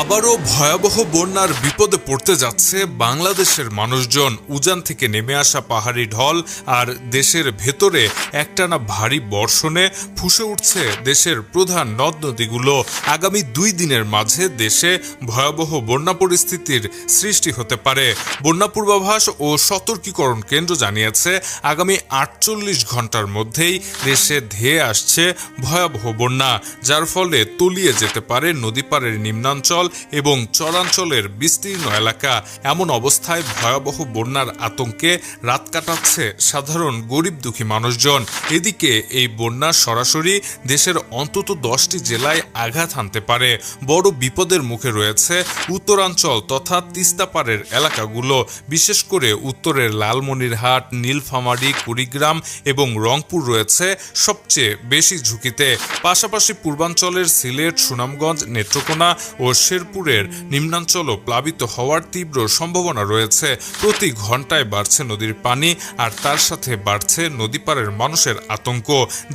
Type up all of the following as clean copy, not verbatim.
আবারও ভয়াবহ বন্যার বিপদে পড়তে যাচ্ছে বাংলাদেশের মানুষজন। উজান থেকে নেমে আসা পাহাড়ি ঢল আর দেশের ভেতরে একটানা ভারী বর্ষণে ফুঁসে উঠছে দেশের প্রধান নদ নদীগুলো। আগামী 2 দিনের মাঝে দেশে ভয়াবহ বন্যা পরিস্থিতির সৃষ্টি হতে পারে। বন্যা পূর্বাভাস ও সতর্কীকরণ কেন্দ্র জানিয়েছে আগামী 48 ঘন্টার মধ্যেই দেশে ধেয়ে আসছে ভয়াবহ বন্যা, যার ফলে তলিয়ে যেতে পারে নদীপাড়ের নিম্নাঞ্চল এবং চরাঞ্চলের বিস্তীর্ণ এলাকা। এমন অবস্থায় ভয়াবহ বন্যার আতঙ্কে রাত কাটাচ্ছে সাধারণ গরিব দুঃখী মানুষজন। এদিকে এই বন্যা সরাসরি দেশের অন্তত 10টি জেলায় আঘাত হানতে পারে। বড় বিপদের মুখে রয়েছে উত্তরাঞ্চল তথা তিস্তাপাড়ের এলাকাগুলো, বিশেষ করে উত্তরের লালমনিরহাট, নীলফামারী, কুড়িগ্রাম এবং রংপুর রয়েছে সবচেয়ে বেশি ঝুঁকিতে। পাশাপাশি পূর্বাঞ্চলের সিলেট, সুনামগঞ্জ, নেত্রকোনা ও শেরপুরের নিম্নাঞ্চলও প্লাবিত হওয়ার তীব্র সম্ভাবনা রয়েছে। প্রতি ঘন্টায় বাড়ছে নদীর পানি, আর তার সাথে বাড়ছে নদীপাড়ের মানুষের আতঙ্ক।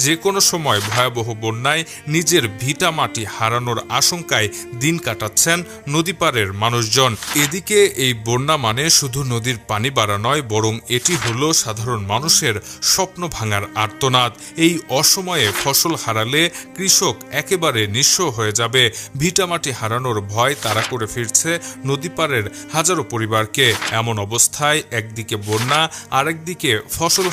যে কোনো সময় ভয়াবহ বন্যায় নিজের ভিটা মাটি হারানোর আশঙ্কায় দিন কাটাচ্ছেন নদীপাড়ের মানুষজন। এদিকে এই বন্যা মানে শুধু নদীর পানি বাড়া নয়, বরং এটি হলো সাধারণ মানুষের স্বপ্ন ভাঙার আর্তনাদ। এই অসময়ে ফসল হারালে কৃষক একেবারে নিঃস্ব হয়ে যাবে। ভিটামাটি হারানোর ভয় তাড়া করে ফিরছে নদীপাড়ের হাজারো পরিবারকে। এমন অবস্থায় একদিকে বন্যা, আরেকদিকে ফসল